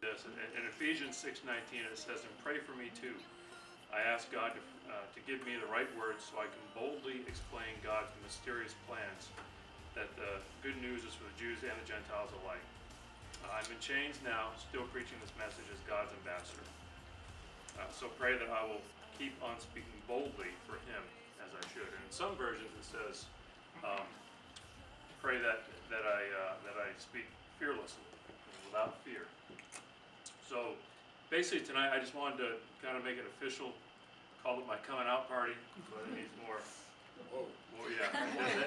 This in Ephesians 6:19 it says, "And pray for me too. I ask God to give me the right words so I can boldly explain God's mysterious plans. That the good news is for the Jews and the Gentiles alike. I'm in chains now, still preaching this message as God's ambassador. So pray that I will keep on speaking boldly for Him as I should." And in some versions it says, "Pray that I speak fearlessly, without fear." So basically tonight I just wanted to kind of make it official, call it my coming out party, but it needs more, yeah,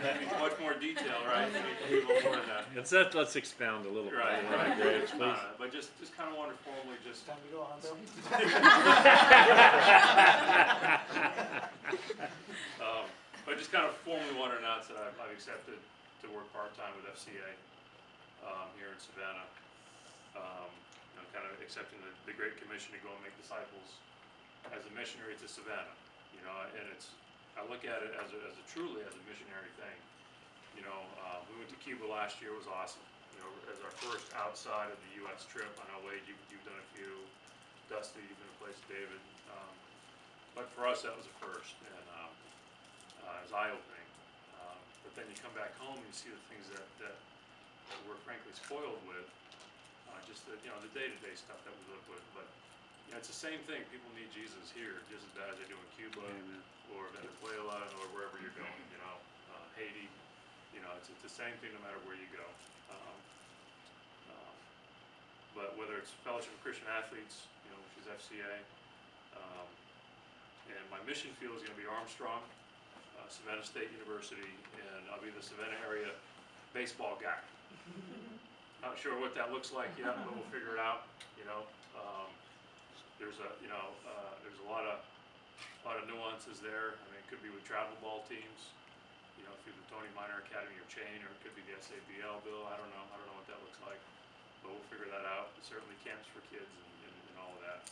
that needs much more detail, right? It needs to be a little more than that. Let's expound a little bit. Right, Right, great, please. But just kind of wanted to formally just. Time to go on, Bill. But just kind of formally want to announce that I've accepted to work part-time with FCA here in Savannah. Kind of accepting the Great Commission to go and make disciples as a missionary to Savannah. And I look at it as a truly as a missionary thing. We went to Cuba last year. It was awesome. As our first outside of the U.S. trip. I know, Wade, you've done a few. Dusty, you've been a place, David. But for us, that was a first, and it was eye-opening. But then you come back home and you see the things that we're frankly spoiled with. Just the day-to-day stuff that we live with. But it's the same thing. People need Jesus here just as bad as they do in Cuba. Amen. Or Venezuela or wherever you're going. Haiti. It's the same thing no matter where you go. But whether it's Fellowship of Christian Athletes, which is FCA, and my mission field is going to be Armstrong, Savannah State University, and I'll be the Savannah area baseball guy. Not sure what that looks like yet, but we'll figure it out. There's a lot of nuances there. I mean, it could be with travel ball teams, through the Tony Minor Academy or chain, or it could be the SABL bill. I don't know what that looks like, but we'll figure that out. But certainly camps for kids and all of that.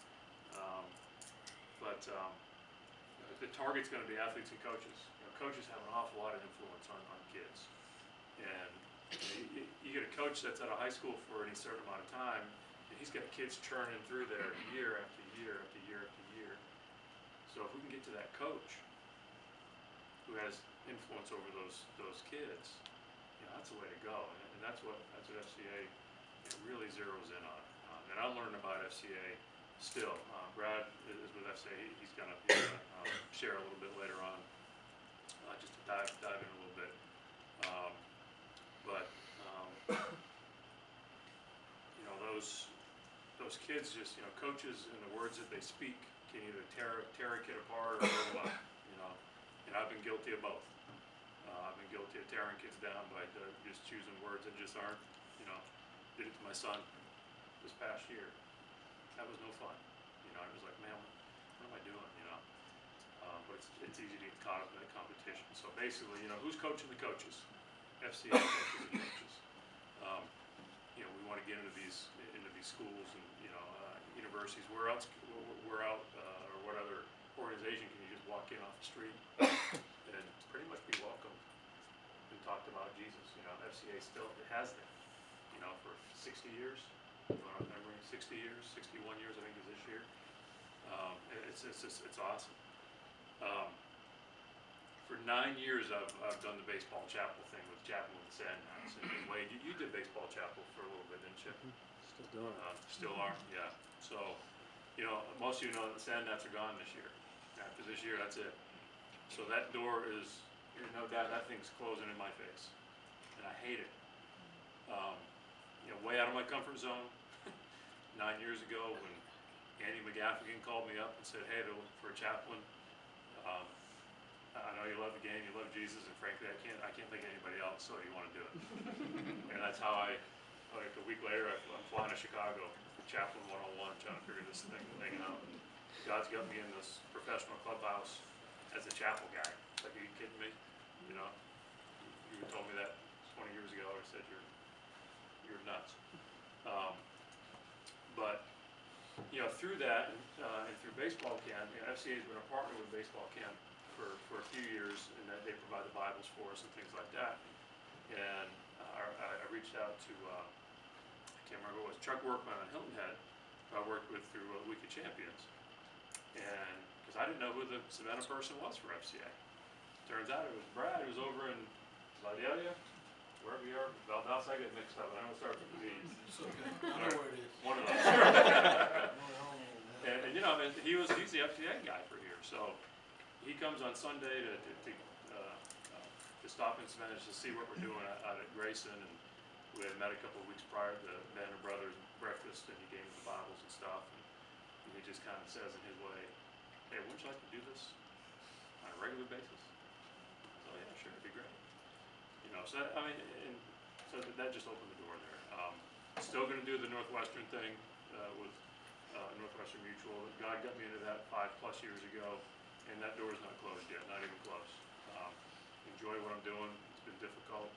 The target's going to be athletes and coaches. Coaches have an awful lot of influence on kids, and you get a coach that's at a high school for any certain amount of time, and he's got kids churning through there year after year after year after year. So if we can get to that coach who has influence over those kids, that's the way to go, and that's what FCA really zeroes in on. And I'm learning about FCA still. Brad is with FCA. He's gonna share a little bit later on, just to dive in a little bit. Those kids just, coaches and the words that they speak can either tear a kid apart or build them up, and I've been guilty of both. I've been guilty of tearing kids down by just choosing words that just aren't, did it to my son this past year. That was no fun. I was like, man, what am I doing, but it's easy to get caught up in that competition. So basically, who's coaching the coaches? FCA coaches the coaches. We want to get into these schools and universities. Where else? Where out? Or what other organization can you just walk in off the street and pretty much be welcomed and talked about Jesus? FCA still has that. For 60 years. Memory, 60 years, 61 years, I think, is this year. It's awesome. For 9 years, I've done the baseball chapel thing with Chapel with the Sandknights. And Wade, you did baseball chapel for a little bit, didn't you? Still doing it. Still are, yeah. So, most of you know that the Sandknights are gone this year. After this year, that's it. So that door is, no doubt, that thing's closing in my face, and I hate it. Way out of my comfort zone. 9 years ago, when Andy McGaffigan called me up and said, "Hey, they're looking for a chaplain. I know you love the game, you love Jesus, and frankly, I can't think of anybody else. So do you want to do it?" And that's how a week later, I'm flying to Chicago, chaplain 101, trying to figure this thing out. And God's got me in this professional clubhouse as a chapel guy. Like, are you kidding me? You told me that 20 years ago. I said you're nuts. But through that and through baseball camp, FCA has been a partner with baseball camp for a few years, and that they provide the Bibles for us and things like that. And I reached out to I can't remember remember who it was, Chuck Workman on Hilton Head, who I worked with through Week of Champions. And, because I didn't know who the Savannah person was for FCA. Turns out it was Brad, who was over in Vidalia, wherever you are, Valdosta. I get mixed up, I don't start with the V's. It's okay, I know where it is. One of those. And you know, I mean, he's the FCA guy for here, so he comes on Sunday to stop in Savannah to see what we're doing out at Grayson, and we had met a couple of weeks prior to the Banner Brothers breakfast, and he gave me the Bibles and stuff, and he just kind of says in his way, "Hey, wouldn't you like to do this on a regular basis?" So yeah, sure, it'd be great. You know, so I mean, and so that just opened the door there. Still going to do the Northwestern thing with Northwestern Mutual. God got me into that 5+ years ago, and that door's not closed yet, not even close. Enjoy what I'm doing. It's been difficult.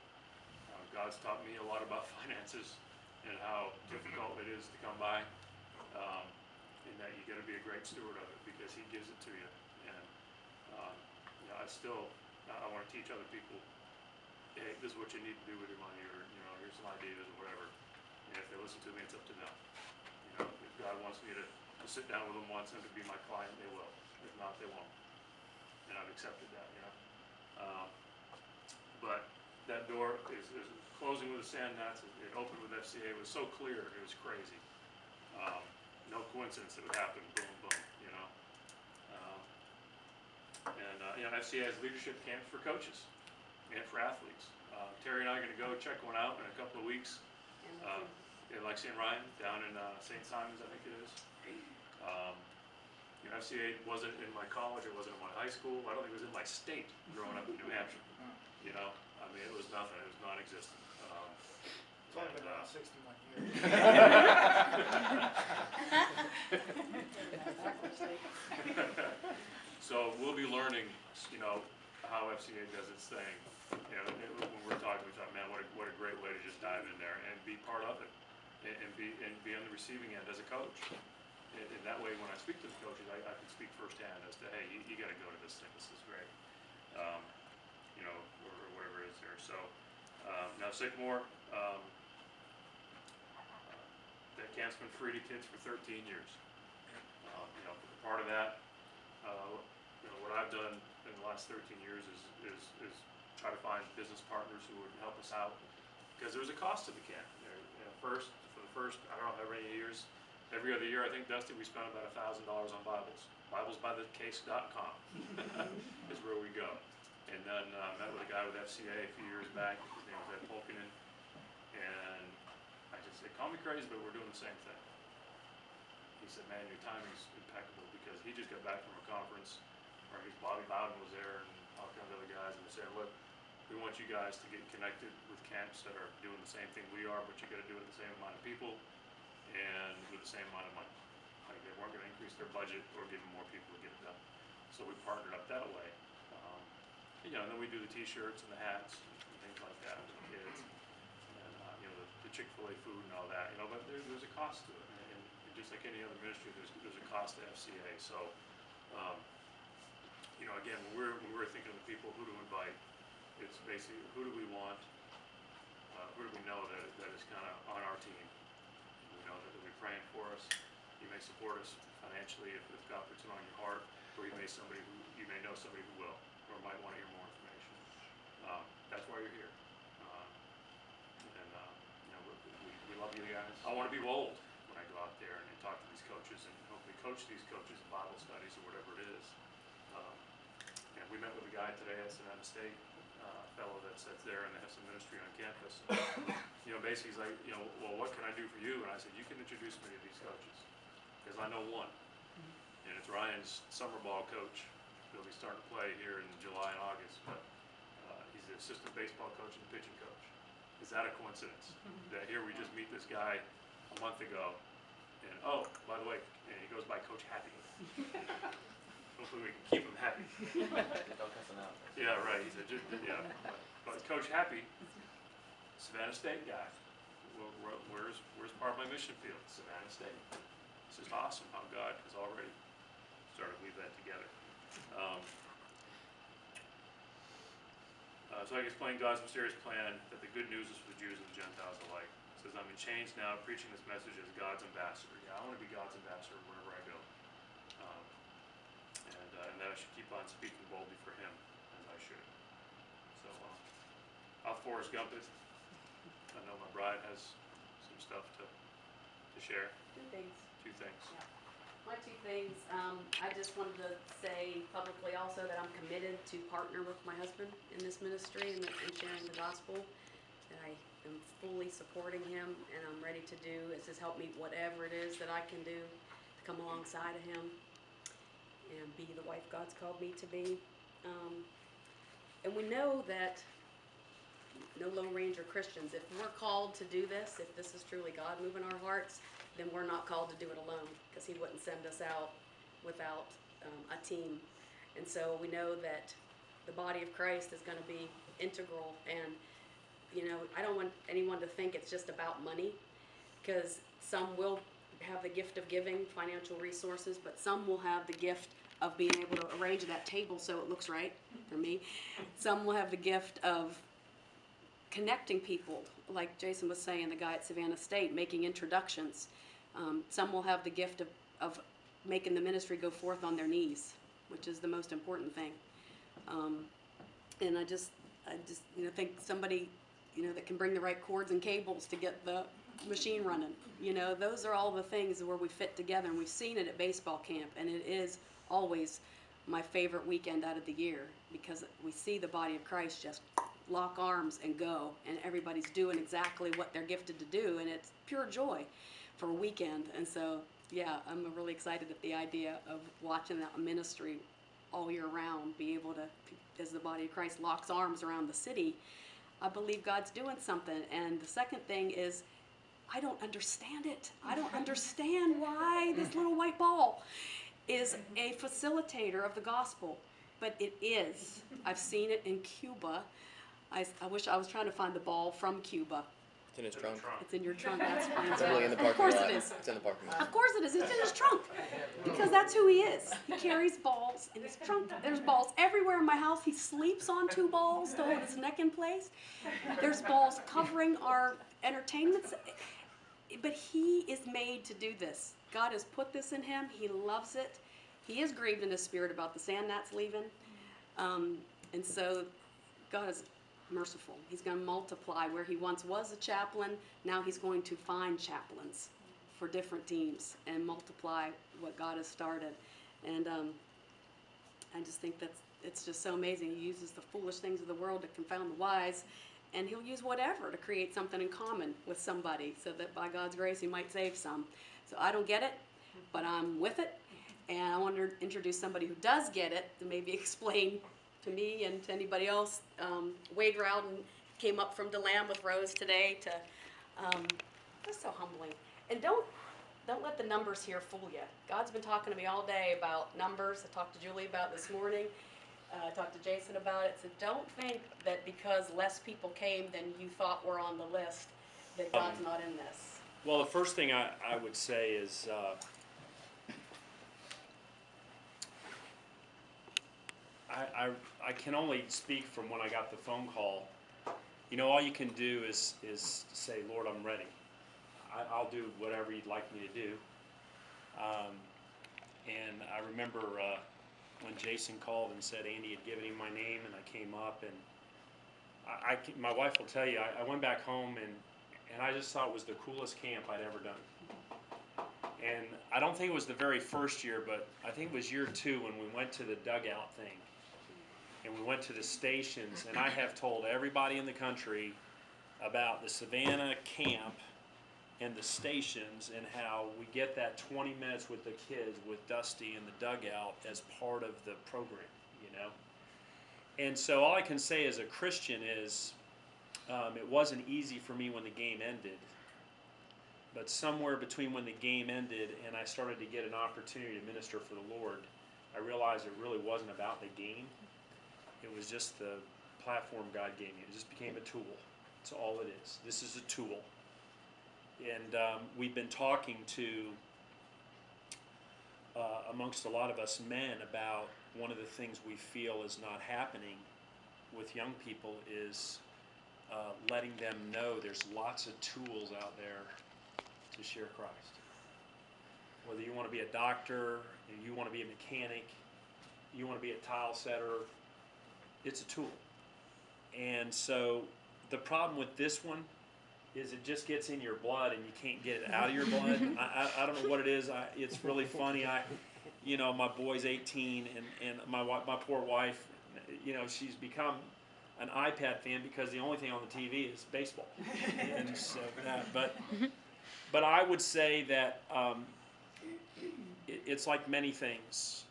God's taught me a lot about finances and how difficult it is to come by, and that you got to be a great steward of it because He gives it to you. And you know, I want to teach other people, hey, this is what you need to do with your money, or you know, here's some ideas or whatever. And if they listen to me, it's up to them. You know, if God wants me to sit down with them once and to be my client, they will. If not, they won't. And I've accepted that. You know. But that door is closing with the sand nets. It opened with FCA. It was so clear. It was crazy. No coincidence it would happen. Boom, boom. You know. You know, FCA has leadership camps for coaches and for athletes. Terry and I are going to go check one out in a couple of weeks. In Lexi and Ryan down in St. Simon's, I think it is. You know, FCA wasn't in my college. It wasn't in my high school. I don't think it was in my state growing up in New Hampshire. You know, I mean, it was nothing. It was non-existent. It's only been around 61 years. So we'll be learning, you know, how FCA does its thing. You know, when we're talking, we thought, man, what a great way to just dive in there and be part of it, and be on the receiving end as a coach. And that way, when I speak to the coaches, I can speak firsthand as to, hey, you got to go to this thing. This is great. You know, or whatever it is there. So now Sycamore, that camp's been free to kids for 13 years. You know, part of that, you know, what I've done in the last 13 years is try to find business partners who would help us out, because there's a cost to the camp. You know, for the first, I don't know how many years, every other year, I think, Dusty, we spent about $1,000 on Bibles. BiblesByTheCase.com is where we go. And then met with a guy with FCA a few years back. His name was Ed Polkinen. And I just said, call me crazy, but we're doing the same thing. He said, man, your timing's impeccable, because he just got back from a conference where Bobby Bowden was there and all kinds of other guys, and were saying, look, we want you guys to get connected with camps that are doing the same thing we are, but you got to do it with the same amount of people and with the same amount of money. Like, they weren't going to increase their budget or give them more people to get it done. So we partnered up that way. You know, and then we do the T-shirts and the hats and things like that for the kids, and you know, the Chick-fil-A food and all that. You know, but there's a cost to it, and just like any other ministry, there's a cost to FCA. So, you know, again, when we're thinking of the people who to invite, it's basically who do we want, who do we know that is kind of on our team. We know that they'll be praying for us. You may support us financially if God puts it on your heart, or you may know somebody who will, or might want to hear more information. That's why you're here. You know, we love you guys. I want to be bold when I go out there and talk to these coaches, and hopefully coach these coaches in Bible studies or whatever it is. And we met with a guy today at Savannah State, a fellow that's there, and they have some ministry on campus. You know, basically he's like, you know, well, what can I do for you? And I said, you can introduce me to these coaches, because I know one, and it's Ryan's summer ball coach. He'll be starting to play here in July and August, but he's the assistant baseball coach and the pitching coach. Is that a coincidence that here we just meet this guy a month ago, and oh, by the way, and he goes by Coach Happy. Hopefully we can keep him happy. Don't cuss him out. Yeah, right. He said, yeah. But Coach Happy, Savannah State guy. Where's part of my mission field? Savannah State. It's just awesome how God has already started to weave that together. So I explained God's mysterious plan that the good news is for the Jews and the Gentiles alike. says, I'm in chains now, preaching this message as God's ambassador. Yeah, I want to be God's ambassador wherever I go. And that I should keep on speaking boldly for him, as I should. So, I'll Forrest Gump it. I know my bride has some stuff to share. Two things. Two things. Yeah. My two things, I just wanted to say publicly also that I'm committed to partner with my husband in this ministry and sharing the gospel. That I am fully supporting him, and I'm ready to do, it's just help me whatever it is that I can do to come alongside of him and be the wife God's called me to be. And we know that no Lone Ranger Christians, if we're called to do this, if this is truly God moving our hearts, then we're not called to do it alone, because he wouldn't send us out without a team. And so we know that the body of Christ is going to be integral. And you know, I don't want anyone to think it's just about money, because some will have the gift of giving financial resources, but some will have the gift of being able to arrange that table so it looks right for me. Some will have the gift of connecting people, like Jason was saying, the guy at Savannah State, making introductions. Some will have the gift of making the ministry go forth on their knees, which is the most important thing. And I just you know, think somebody, you know, that can bring the right cords and cables to get the machine running. You know, those are all the things where we fit together, and we've seen it at baseball camp, and it is always my favorite weekend out of the year, because we see the body of Christ just lock arms and go, and everybody's doing exactly what they're gifted to do, and it's pure joy for a weekend. And so, yeah, I'm really excited at the idea of watching that ministry all year round be able to, as the body of Christ locks arms around the city. I believe God's doing something. And the second thing is, I don't understand it. I don't understand why this little white ball is a facilitator of the gospel, but it is. I've seen it in Cuba. I wish I was trying to find the ball from Cuba. It's in his trunk. It's in your trunk. That's It's really in the parking lot. Of course it is. It's in the parking lot. Of course it is. It's in his trunk, because that's who he is. He carries balls in his trunk. There's balls everywhere in my house. He sleeps on 2 balls to hold his neck in place. There's balls covering our entertainments. But he is made to do this. God has put this in him. He loves it. He is grieved in his spirit about the sand gnats leaving. And so God is merciful. He's going to multiply where he once was a chaplain. Now he's going to find chaplains for different teams and multiply what God has started. And I just think it's just so amazing. He uses the foolish things of the world to confound the wise, and he'll use whatever to create something in common with somebody, so that by God's grace he might save some. So I don't get it, but I'm with it, and I want to introduce somebody who does get it to maybe explain to me and to anybody else. Wade Rowden came up from DeLand with Rose today to, just so humbling. And don't let the numbers here fool you. God's been talking to me all day about numbers. I talked to Julie about it this morning. I talked to Jason about it. So don't think that because less people came than you thought were on the list, that God's not in this. Well, the first thing I would say is, I can only speak from when I got the phone call. You know, all you can do is say, Lord, I'm ready. I'll do whatever you'd like me to do. And I remember when Jason called and said Andy had given him my name, and I came up, and my wife will tell you, I went back home and I just thought it was the coolest camp I'd ever done. And I don't think it was the very first year, but I think it was year 2 when we went to the dugout thing. And we went to the stations, and I have told everybody in the country about the Savannah camp and the stations, and how we get that 20 minutes with the kids with Dusty in the dugout as part of the program, you know. And so all I can say as a Christian is, it wasn't easy for me when the game ended, but somewhere between when the game ended and I started to get an opportunity to minister for the Lord, I realized it really wasn't about the game. It was just the platform God gave me. It just became a tool. That's all it is. This is a tool. And we've been talking to, amongst a lot of us men, about one of the things we feel is not happening with young people is letting them know there's lots of tools out there to share Christ. Whether you want to be a doctor, you want to be a mechanic, you want to be a tile setter, it's a tool. And so the problem with this one is it just gets in your blood and you can't get it out of your blood. I don't know what it is. It's really funny. My boy's 18 and my poor wife, she's become an iPad fan because the only thing on the TV is baseball. And so but I would say that it's like many things.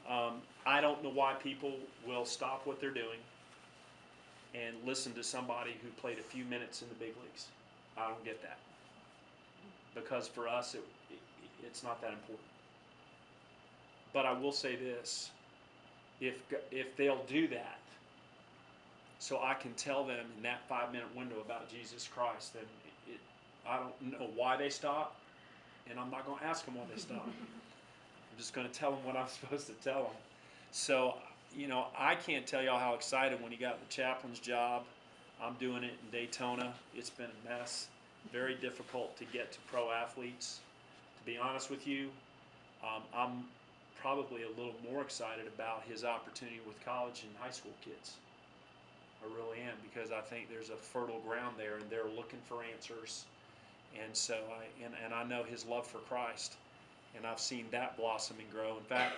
I don't know why people will stop what they're doing and listen to somebody who played a few minutes in the big leagues. I don't get that. Because for us, it's not that important. But I will say this, if they'll do that, so I can tell them in that 5-minute window about Jesus Christ, then I don't know why they stop, and I'm not going to ask them why they stop. I'm just going to tell them what I'm supposed to tell them. So, I can't tell y'all how excited when he got the chaplain's job. I'm doing it in Daytona. It's been a mess. Very difficult to get to pro athletes. To be honest with you, I'm probably a little more excited about his opportunity with college and high school kids. I really am, because I think there's a fertile ground there, and they're looking for answers. And so I know his love for Christ, and I've seen that blossom and grow. In fact,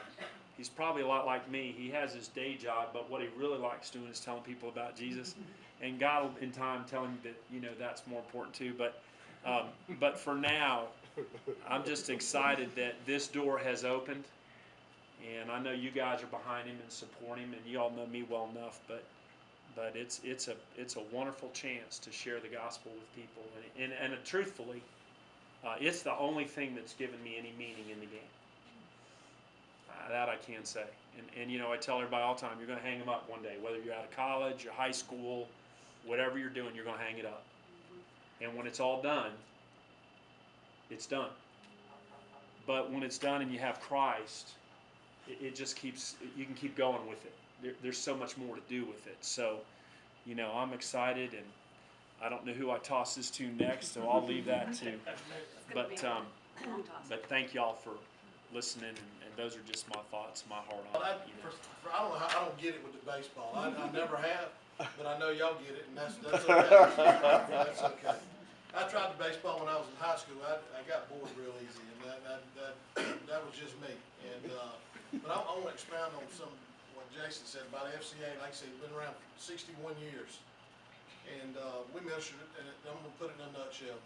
he's probably a lot like me. He has his day job, but what he really likes doing is telling people about Jesus. And God will in time tell him that that's more important too. But for now, I'm just excited that this door has opened, and I know you guys are behind him and support him, and you all know me well enough. But it's a wonderful chance to share the gospel with people, and truthfully, it's the only thing that's given me any meaning in the game. That I can say. And I tell everybody all the time, you're going to hang them up one day, whether you're out of college or high school, whatever you're doing, you're going to hang it up. And when it's all done, it's done. But when it's done and you have Christ, it just keeps, you can keep going with it. There's so much more to do with it. So, I'm excited, and I don't know who I toss this to next, so I'll leave that to. But thank y'all for listening, and those are just my thoughts, my heart on it. I don't get it with the baseball. I never have, but I know y'all get it, and that's okay. That's okay. I tried the baseball when I was in high school. I got bored real easy, and that was just me. And but I want to expound on some of what Jason said about FCA. Like I said, it's been around for 61 years, and we ministered it. And I'm going to put it in a nutshell.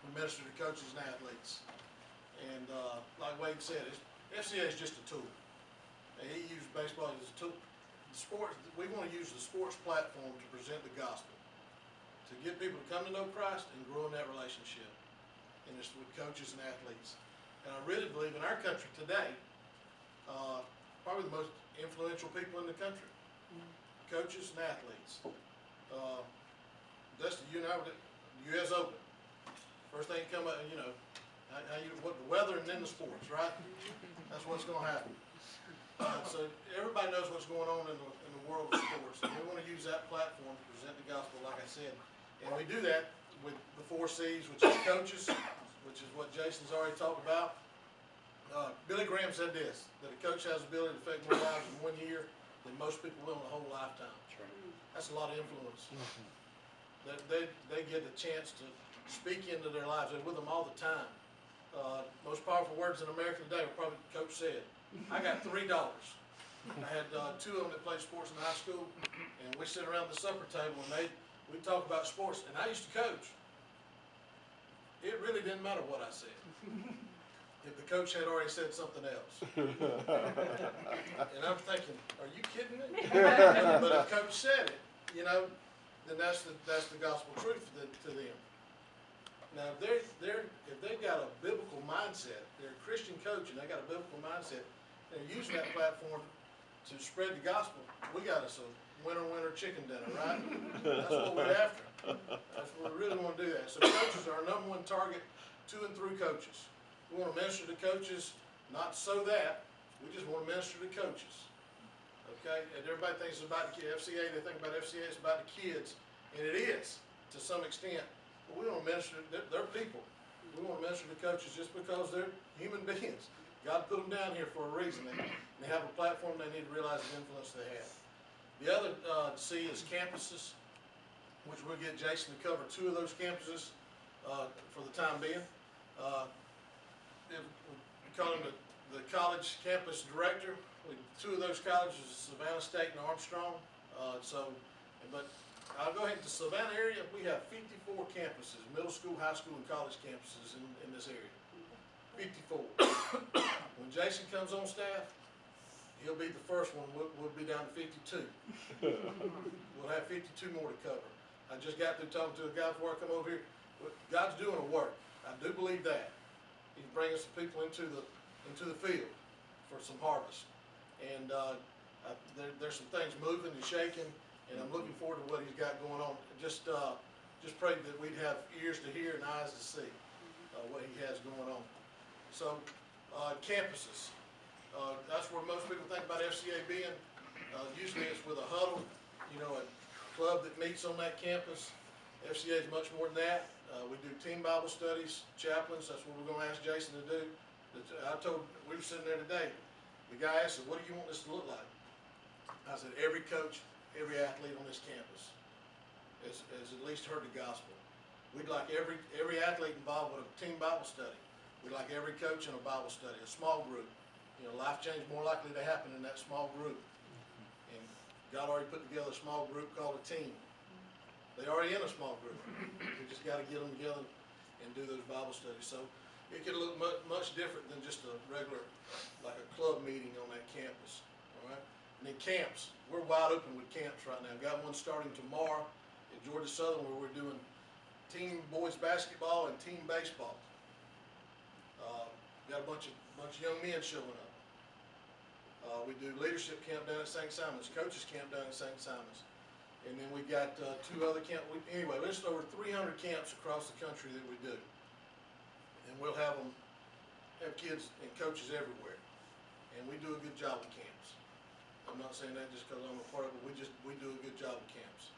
We minister to coaches and athletes. And like Wade said, FCA is just a tool. He used baseball as a tool. We want to use the sports platform to present the gospel, to get people to come to know Christ and grow in that relationship. And it's with coaches and athletes. And I really believe in our country today, probably the most influential people in the country, coaches and athletes. Dusty, you and I were at the U.S. Open. First thing come up, what the weather and then the sports, right? That's what's going to happen. So everybody knows what's going on in the world of sports, and we want to use that platform to present the gospel, like I said. And we do that with the 4 C's, which is coaches, which is what Jason's already talked about. Billy Graham said this, that a coach has the ability to affect more lives in 1 year than most people will in a whole lifetime. That's a lot of influence. They get a chance to speak into their lives. They're with them all the time. Most powerful words in America today are probably Coach said. I got $3. I had 2 of them that played sports in high school, and we sit around the supper table and we talk about sports. And I used to coach. It really didn't matter what I said, if the coach had already said something else. And I'm thinking, are you kidding me? But if coach said it, then that's the gospel truth to them. Now, if they've got a biblical mindset, they're a Christian coach and they got a biblical mindset, they're using that platform to spread the gospel. We got us a winner chicken dinner, right? That's what we're after. That's what we really want to do that. So coaches are our #1 target to and through coaches. We want to minister to coaches, not so that. We just want to minister to coaches. Okay? And everybody thinks it's about the FCA. They think about FCA, it's about the kids. And it is, to some extent, but we want to minister, they're people. We want to minister to coaches just because they're human beings. God put them down here for a reason. They have a platform, they need to realize the influence they have. The other C is campuses, which we'll get Jason to cover 2 of those campuses for the time being. We call him the college campus director. 2 of those colleges are Savannah State and Armstrong. But I'll go ahead to the Savannah area. We have 54 campuses, middle school, high school, and college campuses in this area. 54. When Jason comes on staff, he'll be the first one. We'll be down to 52. We'll have 52 more to cover. I just got through talking to a guy before I come over here. God's doing a work. I do believe that. He's bringing some people into the field for some harvest. And there's some things moving and shaking, and I'm looking forward to what he's got going on. Just pray that we'd have ears to hear and eyes to see what he has going on. So, campuses. That's where most people think about FCA being. Usually it's with a huddle, a club that meets on that campus. FCA is much more than that. We do team Bible studies, chaplains. That's what we're going to ask Jason to do. We were sitting there today. The guy asked, what do you want this to look like? I said, every coach, every athlete on this campus has at least heard the gospel. We'd like every athlete involved with a team Bible study. We'd like every coach in a Bible study, a small group. Life change more likely to happen in that small group. And God already put together a small group called a team. They're already in a small group. We just got to get them together and do those Bible studies. So it could look much different than just a regular, like a club meeting on that campus. All right. And then camps, we're wide open with camps right now. Got one starting tomorrow at Georgia Southern where we're doing team boys basketball and team baseball. Got a bunch of young men showing up. We do leadership camp down at St. Simon's, coaches camp down at St. Simon's. And then we got 2 other camps. Anyway, there's over 300 camps across the country that we do. And we'll have kids and coaches everywhere. And we do a good job with camps. I'm not saying that just because I'm a part of it, we do a good job with camps.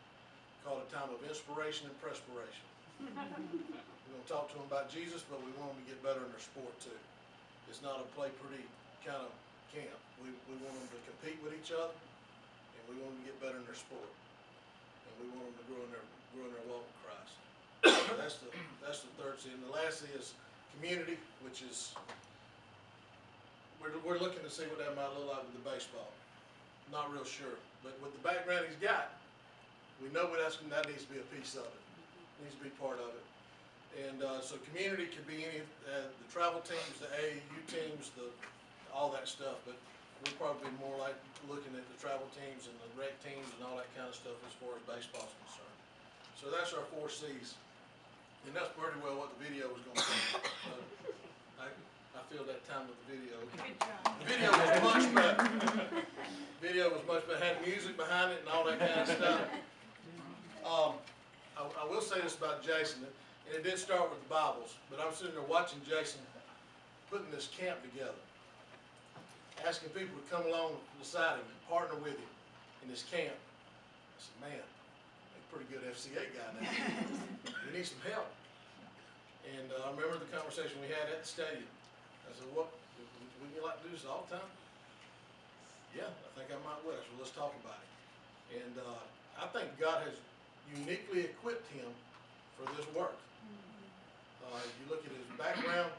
Called a time of inspiration and perspiration. We're going to talk to them about Jesus, but we want them to get better in their sport too. It's not a play pretty kind of camp. We want them to compete with each other, and we want them to get better in their sport. And we want them to grow in their walk with Christ. So that's the third C. And the last C is community, which is we're looking to see what that might look like with the baseball. Not real sure, but with the background he's got, we know that needs to be a piece of it. Needs to be part of it. And so community could be any the travel teams, the AAU teams, all that stuff. But we'll probably be more like looking at the travel teams and the rec teams and all that kind of stuff as far as baseball is concerned. So that's our 4 C's, and that's pretty well what the video was going to be. I feel that time with the video. Good job. The video was much better. Video was much better. Had music behind it and all that kind of stuff. I will say this about Jason, and it did start with the Bibles, but I'm sitting there watching Jason putting this camp together, asking people to come along beside him and partner with him in this camp. I said, man, he's a pretty good FCA guy now. We need some help. And I remember the conversation we had at the stadium. I said, what, would you like to do this all the time? Yeah, I think I might will. So let's talk about it. And I think God has uniquely equipped him for this work. You look at his background,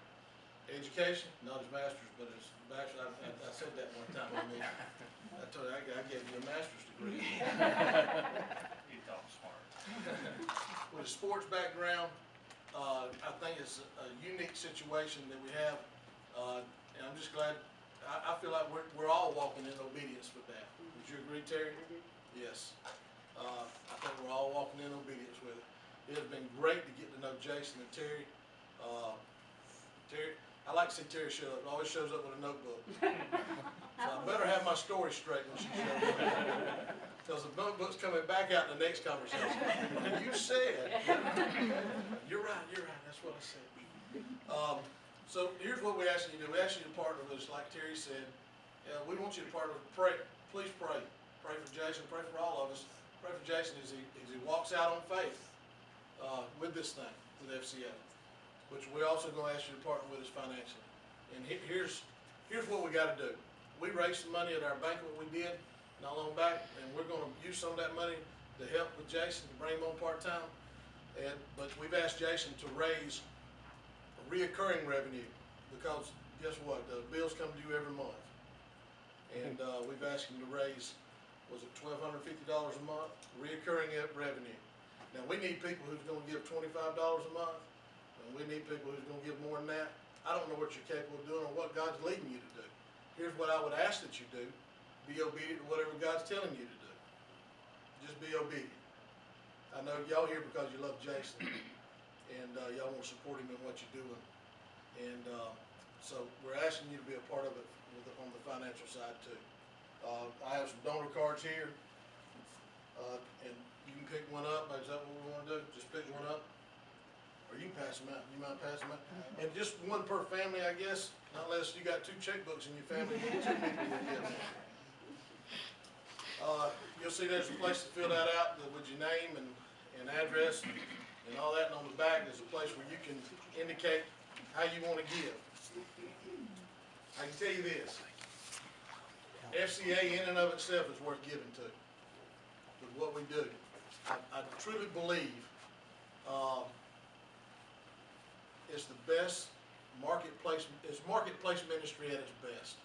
education, not his master's, but his bachelor. I said that one time. I told you I gave you a master's degree. You talk smart. With his sports background, I think it's a unique situation that we have, and I'm just glad. I feel like we're all walking in obedience with that. Would you agree, Terry? Yes. I think we're all walking in obedience with it. It has been great to get to know Jason and Terry. Terry, I like to see Terry show up. Always shows up with a notebook. So I better have my story straight when she shows up. Because the notebook's coming back out in the next conversation. You said. You're right. That's what I said. So here's what we ask you to do. We ask you to partner with us, like Terry said. We want you to partner with pray. Please pray. Pray for Jason. Pray for all of us. pray for Jason as he walks out on faith, with this thing, with FCA, which we're also gonna ask you to partner with us financially. And here's what we gotta do. We raised some money at our banquet we did not long back, and we're gonna use some of that money to help with Jason, to bring him on part-time. But we've asked Jason to raise a reoccurring revenue, because guess what, the bills come due every month. And, we've asked him to raise, was it $1,250 a month, reoccurring revenue. Now, we need people who's gonna give $25 a month, and we need people who's gonna give more than that. I don't know what you're capable of doing or what God's leading you to do. Here's what I would ask that you do: be obedient to whatever God's telling you to do. Just be obedient. I know y'all here because you love Jason, and y'all want to support him in what you're doing. And so we're asking you to be a part of it on the financial side too. I have some donor cards here, and you can pick one up. Is that what we want to do? Just pick one up, or you can pass them out. You mind passing them out? And just one per family, I guess, not unless you got 2 checkbooks in your family. You need 2 people to give. You'll see there's a place to fill that out with your name and address and all that, and on the back there's a place where you can indicate how you want to give. I can tell you this: FCA in and of itself is worth giving to with what we do. I truly believe it's the best marketplace. It's marketplace ministry at its best.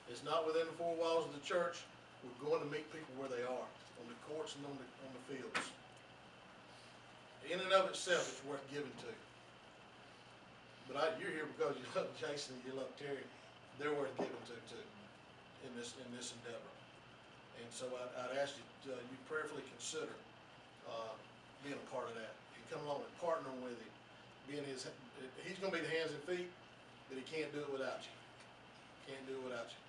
It's not within the 4 walls of the church. We're going to meet people where they are, on the courts and on the fields. In and of itself, it's worth giving to. But you're here because you love Jason and you love Terry. They're worth giving to too, in this endeavor. And so I'd ask you you prayerfully consider being a part of that. And come along and partner with him. He's going to be the hands and feet, but he can't do it without you. Can't do it without you.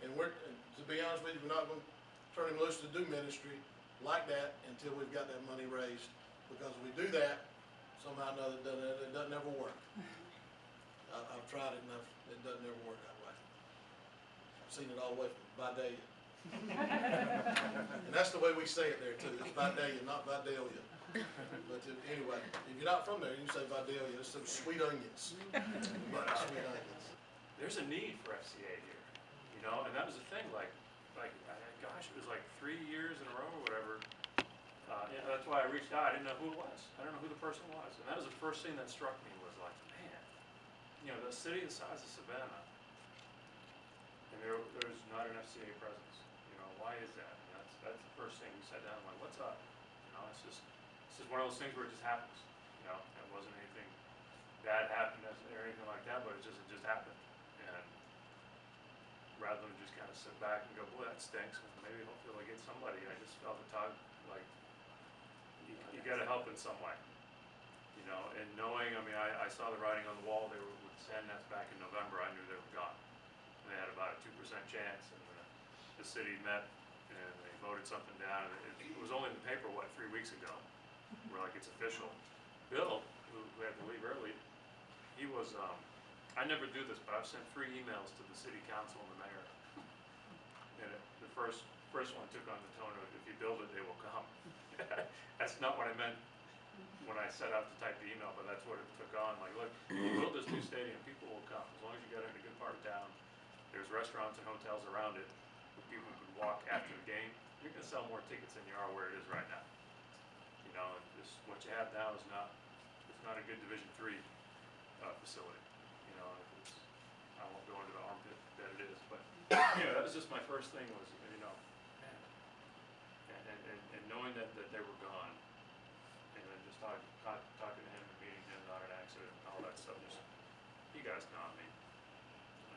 And to be honest with you, we're not going to turn him loose to do ministry like that until we've got that money raised. Because if we do that, somehow or another, it doesn't ever work. I've tried it, and it doesn't ever work that way. I've seen it all the way from Vidalia. And that's the way we say it there too. It's Vidalia, not Vidalia. But anyway, if you're not from there, you can say Vidalia. It's some sweet onions. Sweet onions. There's a need for FCA here, you know, and that was the thing, gosh, it was like 3 years in a row or whatever. Yeah, that's why I reached out. I didn't know who it was. I don't know who the person was. And that was the first thing that struck me was like, man, you know, the city the size of Savannah, and there's not an FCA presence. You know, why is that? And that's the first thing we sat down. I'm like, what's up? You know, it's just one of those things where it just happens. You know, it wasn't anything bad happened or anything like that, but it just happened. And rather than just kind of sit back and go, boy, that stinks, maybe hopefully I'll get somebody, I just felt the tug, like, you gotta help in some way. You know, and knowing, I mean, I saw the writing on the wall. They were with sand nets back in November. I knew they were gone. And they had about a 2% chance, and the city met and they voted something down. And it was only in the paper, 3 weeks ago, where like it's official. Bill, who had to leave early, he was, I never do this, but I've sent 3 emails to the city council and the mayor. And the first one took on the tone of, if you build it, they will come. That's not what I meant when I set out to type the email, but that's what it took on. Like, look, you build this new stadium, people will come. As long as you got it in a good part of town, there's restaurants and hotels around it, where people can walk after the game. You're gonna sell more tickets than you are where it is right now. You know, what you have now is it's not a good Division III facility. You know, I won't go into the armpit that it is, but you know, that was just my first thing was, you know, man, and knowing that they were gone. And then just talking to him and meeting him, not an accident, and all that stuff. You guys know, I mean,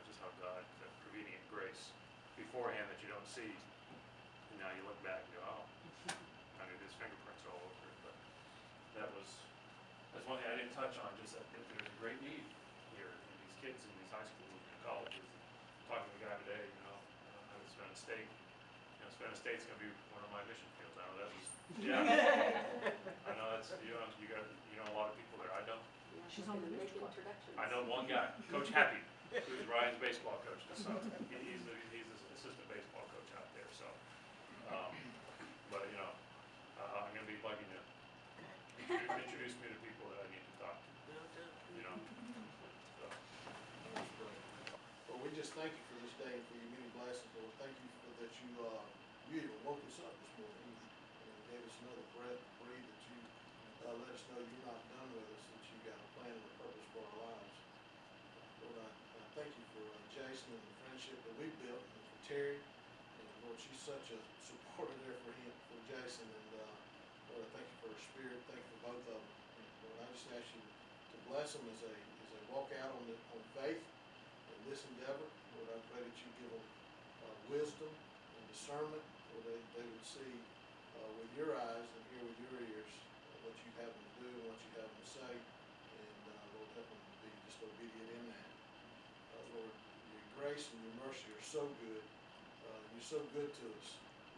just how God, that prevenient grace beforehand that you don't see, and now you look back and go, oh, I mean, his fingerprints are all over it. But that's one thing I didn't touch on, just that there's a great need here in these kids in these high schools and colleges. Talking to a guy today, you know, I was Savannah State. You know, Savannah State's gonna be one of my mission fields. I know that was, yeah. I know that's, you know a lot of people there. I don't. She's on the make introductions. I know one guy, Coach Happy, who's Ryan's baseball coach. So he's the assistant baseball coach out there. So, But, you know, I'm gonna be bugging you. Introduce me to people that I need to talk to, you know, so. That's great. Well, we just thank you for this day and for your many blessings, Lord. Thank you for that you even woke us up this morning and gave us another breath to breathe, that you let us know you're not done with us, that you got a plan and a purpose for our lives. Lord, I thank you for Jason and the friendship that we built, and for Terry. And Lord, she's such a supporter there for him, for Jason. And Lord, I thank you for her spirit. Thank you for both of them. And Lord, I just ask you to bless them as they walk out on faith in this endeavor. Lord, I pray that you give them wisdom and discernment, Lord, they would see with your eyes and hear with your ears what you have them to do and what you have them to say. And Lord, help them to be just obedient in that. Lord, your grace and your mercy are so good. You're so good to us.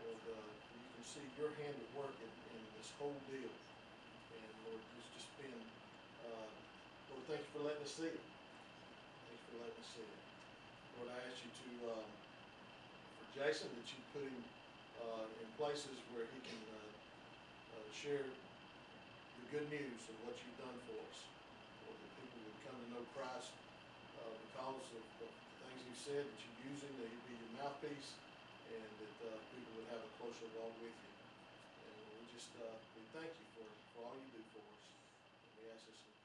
Lord, you can see your hand at work in this whole deal. And Lord, it's just been, Lord, thank you for letting us see it. Thank you for letting us see it. Lord, I ask you to, for Jason, that you put him in places where he can share the good news of what you've done for us. Lord, that people would come to know Christ because of the things you said, that you use him, that he'd be your mouthpiece, and that people would have a closer walk with you. And we just we thank you for all you do for us. And we ask this in